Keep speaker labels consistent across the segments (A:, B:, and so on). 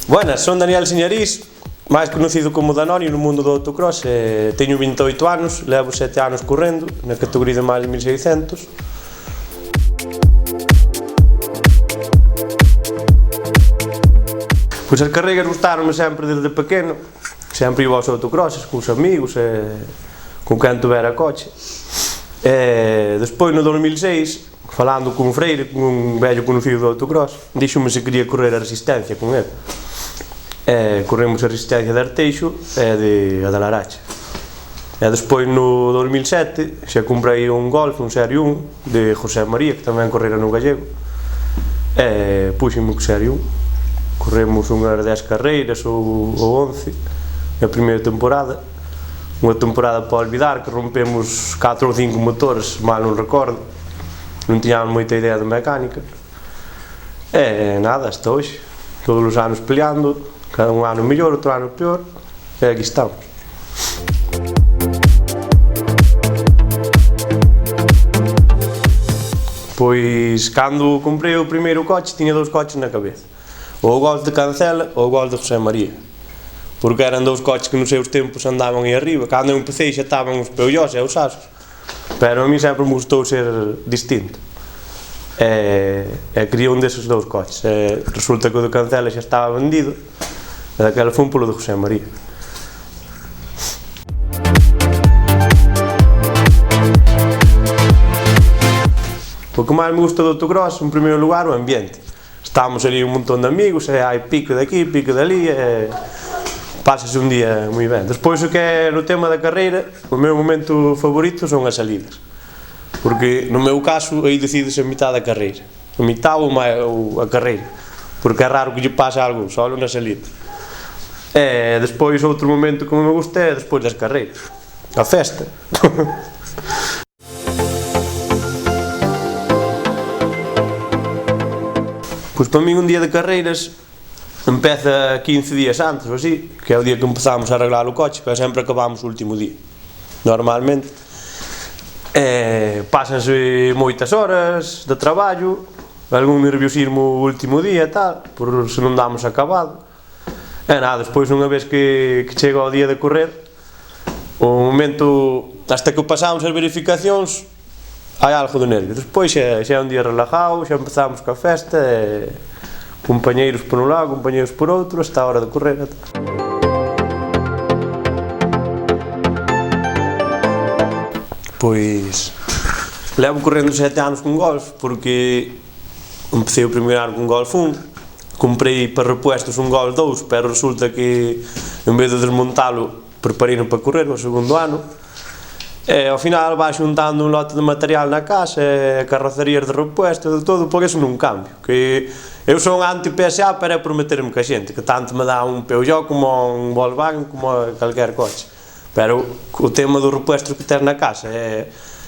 A: Buenas, son Daniel Señarís, máis conocido como Danoni no mundo do autocross. Teño 28 anos, levo 7 anos correndo na categoría de máis de 1600. Pois as carreiras gustaronme sempre desde pequeno, sempre iba aos autocrosses cos amigos e con quen tuvera coche. Despois no 2006, falando con Freire, con un vello conocido do autocross, díxome se quería correr a resistencia con ele. Corremos a resistencia de Arteixo e de Laracha. E despois no 2007 xa comprei un Golf, un Serie 1 de José María, que tamén correra no Gallego, e puxeme co Serie 1. Corremos unhas 10 carreiras ou 11 na primeira temporada, unha temporada para olvidar, que rompemos 4 ou 5 motores, mal non recordo, non tiñamos moita idea de mecánica. E nada, hasta hoxe, todos os anos peleando, cada un ano mellor, outro ano peor, e aquí estamos. Pois, cando comprei o primeiro coche, tiña dous coches na cabeza. O Golf de Cancela ou o Golf de José María. Porque eran dous coches que nos seus tempos andaban aí arriba. Cando eu empecé xa estaban os Peugeots e os Asos. Pero a mí sempre me gustou ser distinto. E quería un deses dous coches. Resulta que o de Cancela xa estaba vendido. E daquela fun polo de José María. O que máis me gusta do autocross, en primeiro lugar, o ambiente. Estamos ali un montón de amigos, e hai pico de aquí, pico de ali, e pásase un día moi ben. Despois, o que é no tema da carreira, o meu momento favorito son as salidas. Porque, no meu caso, aí decides a mitad da carreira. A mitad ou a carreira. Porque é raro que lle pase algo, só na salida. E despois, outro momento que me gusta é despois das carreiras. A festa. Pois para min un día de carreiras empeza 15 días antes ou así, que é o día que empezamos a arreglar o coche, que sempre acabamos o último día, normalmente. Pásanse moitas horas de traballo, algún nerviosismo o último día e tal, por se non damos acabado. E nada, despois unha vez que chega o día de correr, o momento, hasta que pasamos as verificacións, hai algo de nervio. Despois xa é un día relajado, xa empezamos coa festa, compañeiros por un lado, compañeiros por outro, hasta a hora de correr. Pois levo correndo 7 anos con Golf, porque empecé o primeiro ano con Golf 1, comprei para repuestos un Golf 2, pero resulta que en vez de desmontalo, preparei-no para correr o segundo ano. E ao final vai xuntando un lote de material na casa, carrocerías de repuesto, de todo, por eso non cambio. Que eu son anti-PSA, pero é por meterme ca xente, que tanto me dá un Peugeot como un Volkswagen, como calquer coche. Pero o tema do repuesto que tes na casa,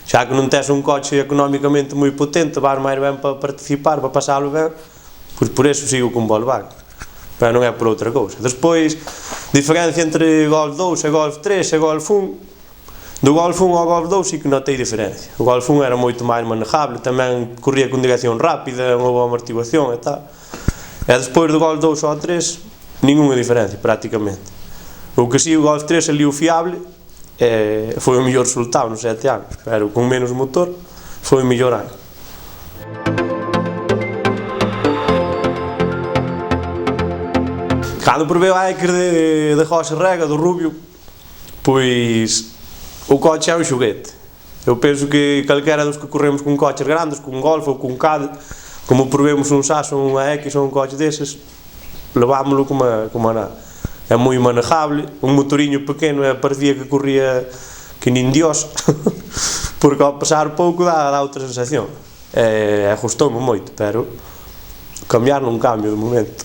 A: xa que non tes un coche económicamente moi potente, vas máis ben para participar, para pasalo ben, pois por eso sigo con Volkswagen. Pero non é por outra cousa. Despois, diferencia entre Golf 2 e Golf 3 e Golf 1, do Golf 1 ao Golf 2 sí que notei diferencia. O Golf 1 era moito máis manejable, tamén corría con dirección rápida, unha boa amortiguación e tal. E despois do Golf 2 ao 3, ningunha diferencia, prácticamente. O que si, o Golf 3 saliu fiable, foi o mellor resultado nos 7 anos, pero con menos motor, foi o mellor ano. Cando probei a Eker de José Rega, do Rubio, pois o coche é un xoguete. Eu penso que calquera dos que corremos con coches grandes, con Golf ou con Cade, como probemos un Sasso, un X ou un coche deses, levámoslo como a nada. É moi manejable, un motoriño pequeno, parecía que corría que nin Dios, porque ao pasar pouco dá outra sensación. Gustoume moito, pero cambiar non cambio de momento.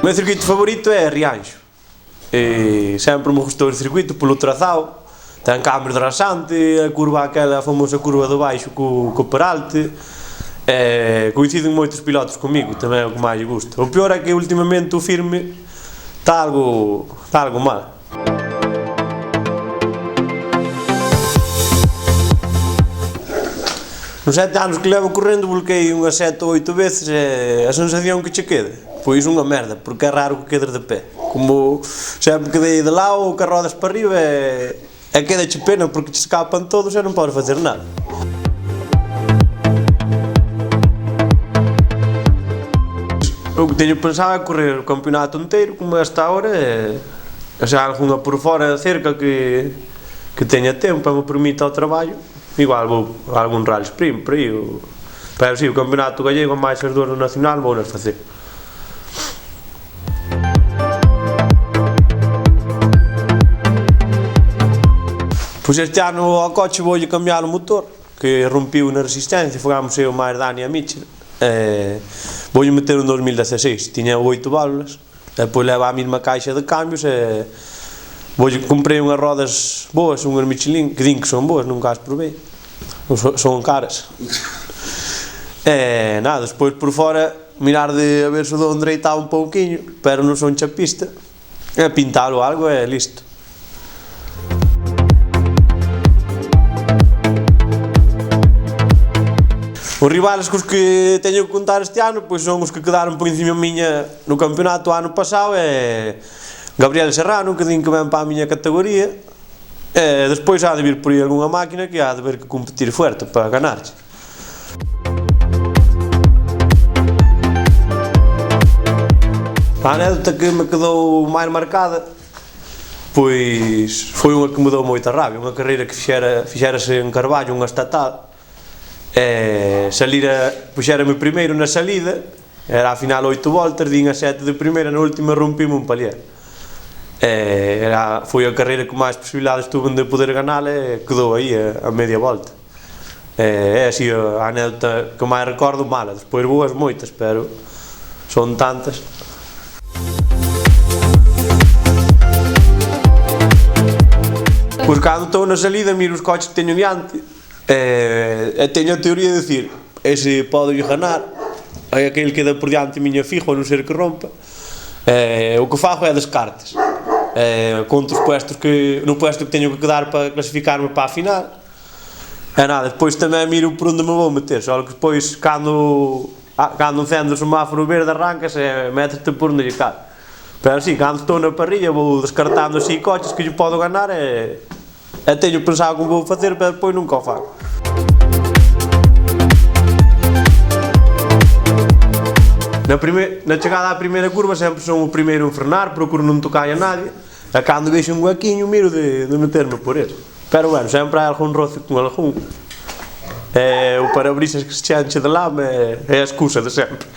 A: O meu circuito favorito é Rianxo. Sempre me gustou o circuito polo trazado, ten cambios de rasante, a curva aquela, a famosa curva do baixo co peralte. Coinciden moitos pilotos comigo, tamén é o que máis gusta. O peor é que últimamente o firme está algo mal. Nos 7 anos que levo correndo volquei unhas 7 ou 8 veces e a sensación que che quede pois unha merda, porque é raro que quedes de pé. Como sempre quedei de lado ou que rodas para arriba e queda che pena porque te escapan todos e non podes facer nada. O que teño pensado é correr o campeonato inteiro como hasta ahora e se hai algunha por fora cerca que teña tempo e me permita o traballo, igual vou a algún rally sprint por aí, pero si, o campeonato gallego máis as dúas no nacional vou nas facer. Pois este ano ao coche voulle cambiar o motor, que rompiu na resistencia, fogamos eu máis Dani e Michel. Voulle meter un 2016, tiña 8 válvulas, depois leva a mesma caixa de cambios e comprei unhas rodas boas, unhas Michelin, que din que son boas, nunca as provei, son caras. E nada, despois por fora mirar de a ver se o dou endereitado un pouquiño, pero non son chapista, e pintalo algo e listo. Os rivales cos que teño que contar este ano pois son os que quedaron por encima miña no campeonato ano pasado e Gabriel Serrano, que din que ven para a miña categoría e despois há de vir por aí algunha máquina que há de ver que competir fuerte para ganarche. A anécdota que me quedou máis marcada pois foi unha que me deu moita rabia, unha carreira que fixerase en Carballo, unha estatal. Puxérame primeiro na salida, era a final 8 voltas, din a 7 de primeira, na última rompime un palier. Foi a carreira que máis posibilidades tuve de poder ganar e quedou aí a media volta. É así a anécdota que máis recordo mala, despois boas moitas, pero son tantas. Pois cando estou na salida miro os coches que teño diante e teño a teoría de dicir ese pode ganar, é aquele que queda por diante miña fijo a non ser que rompa. O que fago é descartes contra os puestos no puesto que teño que quedar para clasificarme para a final e nada, depois tamén miro por onde me vou meter, só que depois cando encendo o semáforo verde arrancas e meteste por onde lle cae, pero si, cando estou na parrilla vou descartando así coches que lle podo ganar e teño pensado como vou facer, pero depois nunca o fago. Na chegada á primeira curva sempre son o primeiro en frenar, procuro non tocar a nadie e cando vexo un huequiño miro de meterme por ele, pero bueno, sempre hai algún roce con algún o parabrisas que se enche de lama é a excusa de sempre.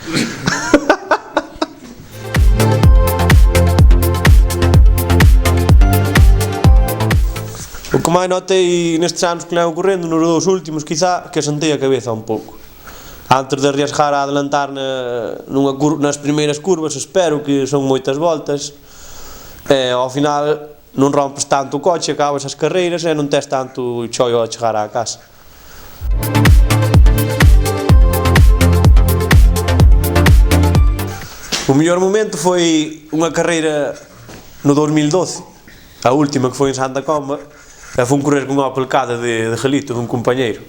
A: O que máis notei nestes anos que levo correndo, nos dous últimos quizá, que asentei a cabeza un pouco. Antes de arriesgar a adelantar nas primeiras curvas, espero que son moitas voltas, ao final non rompes tanto o coche, acabas as carreiras e non tes tanto chollo a chegar á casa. O mellor momento foi unha carreira no 2012, a última que foi en Santa Comba, e foi correr con unha Opel Kadett de Gelito, dun compañeiro.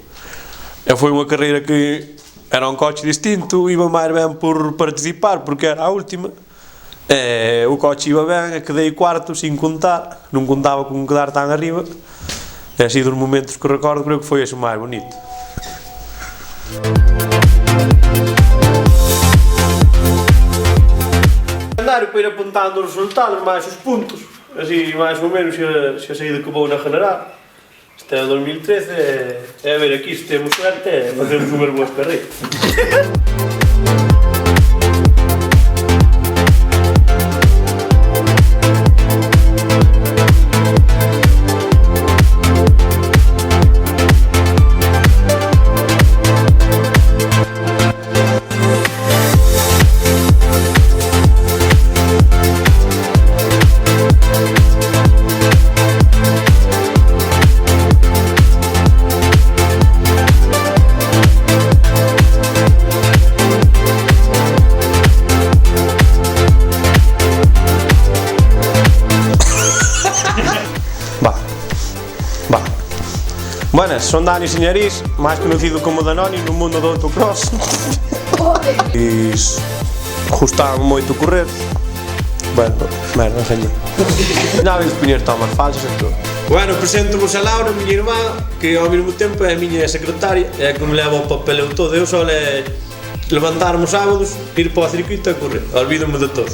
A: E foi unha carreira que era un coche distinto, iba máis ben por participar, porque era a última. O coche iba ben, e quedei cuarto, sin contar, non contaba con quedar tan arriba. E así dos momentos que recordo, creo que foi ese máis bonito. Andar para ir apuntando os resultados, máis os puntos, así máis ou menos xa sei de que vou na general. Este é o 2013 e a ver aquí se temos suerte e facemos unhas boas carreiras. Buenas, son Dani Señarís, máis conocido como Danoni no mundo do autocross. E gustaba moito correr. Bueno, merda, enseñei. Nada de poñer tomas falsas e todo. Bueno, presento-vos a Laura, miña irmá, que ao mesmo tempo é a miña secretaria, é a que me leva o papeleo todo. Eu só é levantarme os sábados, ir para o circuito e correr. Olvídome de todo.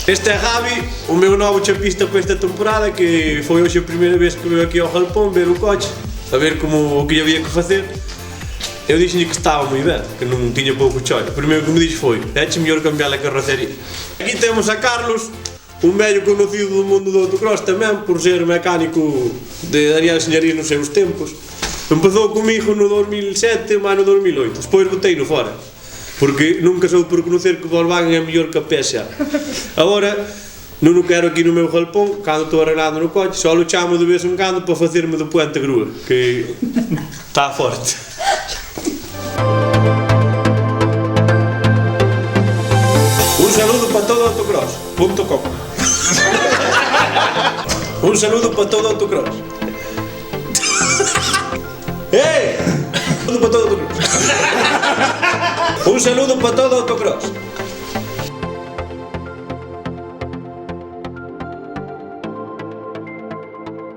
A: Este é Javi, o meu novo chapista para esta temporada, que foi hoxe a primeira vez que veio aqui ao galpón ver o coche, a ver como o que había que facer. Eu dixenlle que estaba moi ben, que non tiña pouco chollo. O primeiro que me dixo foi: éche mellor cambiar a carrocería. Aquí temos a Carlos, un vello conocido do mundo do autocross tamén, por ser mecánico de Daniel Señarís nos seus tempos. Empezou comigo no 2007, máis no 2008, despois boteino fora, porque nunca soube por conocer que o Volkswagen é mellor que a PSA. Agora, non o quero aquí no meu galpón, cando estou arreglando no coche, só o chamo de vez en cando para facerme do puente grúa, que está forte. Un saludo para todo autocross.com. Un saludo para todo autocross. ¡Hey! Un saludo para todo autocross. Un saludo para todo autocross.